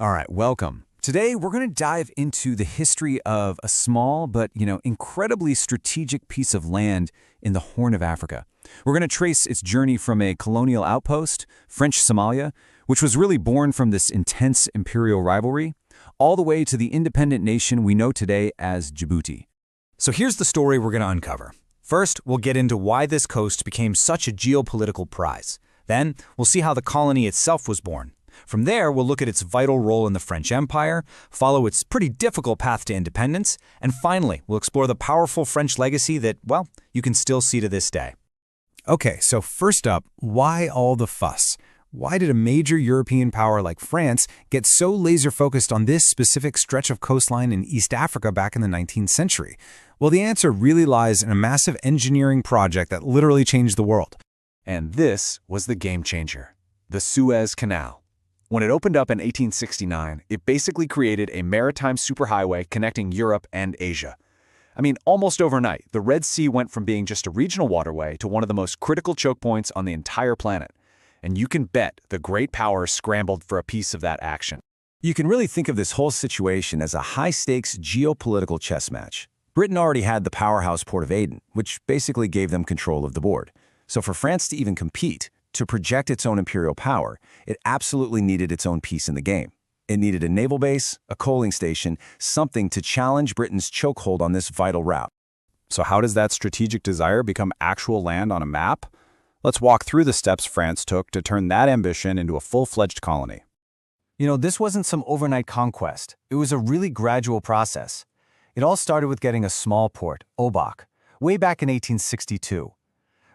All right, welcome. Today, we're going to dive into the history of a small but, incredibly strategic piece of land in the Horn of Africa. We're going to trace its journey from a colonial outpost, French Somalia, which was really born from this intense imperial rivalry, all the way to the independent nation we know today as Djibouti. So here's the story we're going to uncover. First, we'll get into why this coast became such a geopolitical prize. Then, we'll see how the colony itself was born. From there, we'll look at its vital role in the French Empire, follow its pretty difficult path to independence, and finally, we'll explore the powerful French legacy that, well, you can still see to this day. Okay, so first up, why all the fuss? Why did a major European power like France get so laser-focused on this specific stretch of coastline in East Africa back in the 19th century? Well, the answer really lies in a massive engineering project that literally changed the world. And this was the game changer, the Suez Canal. When it opened up in 1869, it basically created a maritime superhighway connecting Europe and Asia. I mean, almost overnight, the Red Sea went from being just a regional waterway to one of the most critical choke points on the entire planet. And you can bet the great powers scrambled for a piece of that action. You can really think of this whole situation as a high-stakes geopolitical chess match. Britain already had the powerhouse port of Aden, which basically gave them control of the board. So for France to even compete, to project its own imperial power, it absolutely needed its own piece in the game. It needed a naval base, a coaling station, something to challenge Britain's chokehold on this vital route. So how does that strategic desire become actual land on a map? Let's walk through the steps France took to turn that ambition into a full-fledged colony. This wasn't some overnight conquest. It was a really gradual process. It all started with getting a small port, Obock, way back in 1862.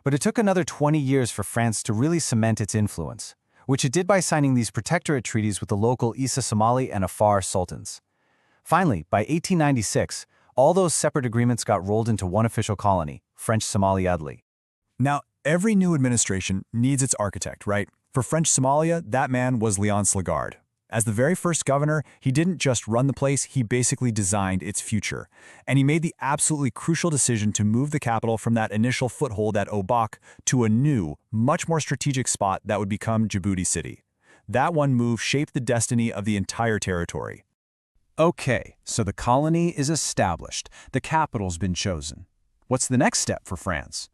But it took another 20 years for France to really cement its influence, which it did by signing these protectorate treaties with the local Isa Somali and Afar sultans. Finally, by 1896, all those separate agreements got rolled into one official colony, French Somaliland. Now, every new administration needs its architect, right? For French Somalia, that man was Léon Lagarde. As the very first governor, he didn't just run the place, he basically designed its future. And he made the absolutely crucial decision to move the capital from that initial foothold at Obock to a new, much more strategic spot that would become Djibouti City. That one move shaped the destiny of the entire territory. Okay, so the colony is established. The capital's been chosen. What's the next step for France?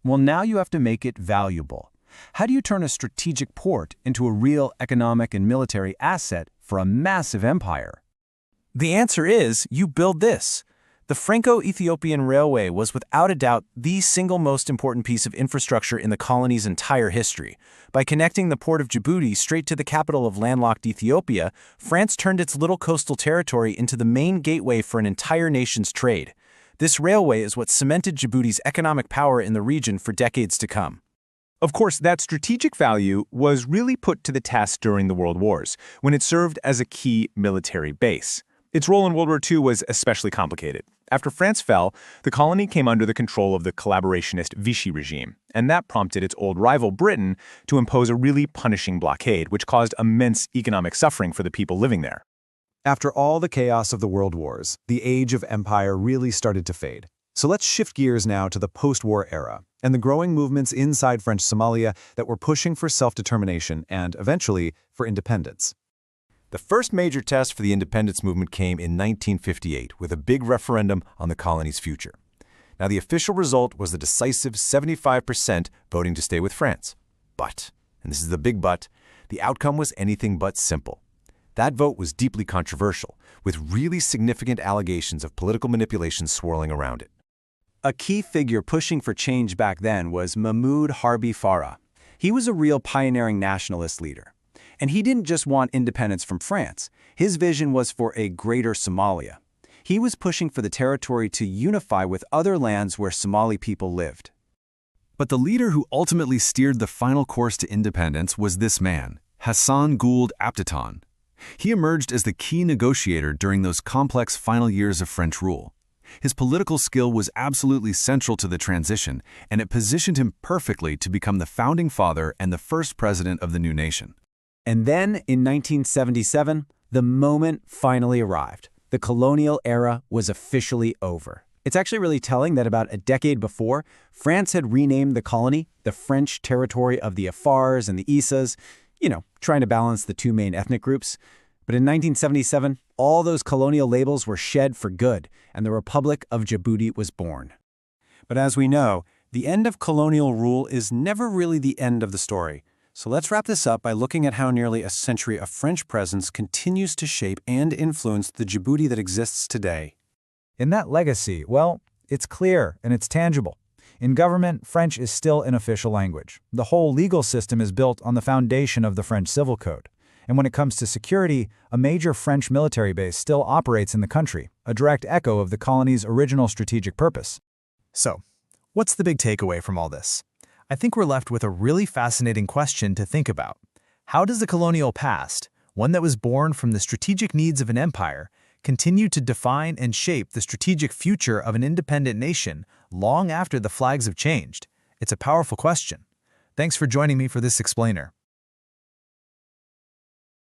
Well, now you have to make it valuable. How do you turn a strategic port into a real economic and military asset for a massive empire? The answer is you build this. The Franco-Ethiopian Railway was without a doubt the single most important piece of infrastructure in the colony's entire history. By connecting the port of Djibouti straight to the capital of landlocked Ethiopia, France turned its little coastal territory into the main gateway for an entire nation's trade. This railway is what cemented Djibouti's economic power in the region for decades to come. Of course, that strategic value was really put to the test during the World Wars, when it served as a key military base. Its role in World War II was especially complicated. After France fell, the colony came under the control of the collaborationist Vichy regime, and that prompted its old rival Britain to impose a really punishing blockade, which caused immense economic suffering for the people living there. After all the chaos of the World Wars, the age of empire really started to fade. So let's shift gears now to the post-war era and the growing movements inside French Somalia that were pushing for self-determination and, eventually, for independence. The first major test for the independence movement came in 1958 with a big referendum on the colony's future. Now, the official result was the decisive 75% voting to stay with France. But, and this is the big but, the outcome was anything but simple. That vote was deeply controversial, with really significant allegations of political manipulation swirling around it. A key figure pushing for change back then was Mahmoud Harbi Farah. He was a real pioneering nationalist leader. And he didn't just want independence from France. His vision was for a greater Somalia. He was pushing for the territory to unify with other lands where Somali people lived. But the leader who ultimately steered the final course to independence was this man, Hassan Gouled Aptidon. He emerged as the key negotiator during those complex final years of French rule. His political skill was absolutely central to the transition, and it positioned him perfectly to become the founding father and the first president of the new nation. And then, in 1977, the moment finally arrived. The colonial era was officially over. It's actually really telling that about a decade before, France had renamed the colony the French territory of the Afars and the Isas, trying to balance the two main ethnic groups. But in 1977, all those colonial labels were shed for good, and the Republic of Djibouti was born. But as we know, the end of colonial rule is never really the end of the story. So let's wrap this up by looking at how nearly a century of French presence continues to shape and influence the Djibouti that exists today. In that legacy, well, it's clear and it's tangible. In government, French is still an official language. The whole legal system is built on the foundation of the French Civil Code. And when it comes to security, a major French military base still operates in the country, a direct echo of the colony's original strategic purpose. So, what's the big takeaway from all this? I think we're left with a really fascinating question to think about. How does the colonial past, one that was born from the strategic needs of an empire, continue to define and shape the strategic future of an independent nation long after the flags have changed? It's a powerful question. Thanks for joining me for this explainer.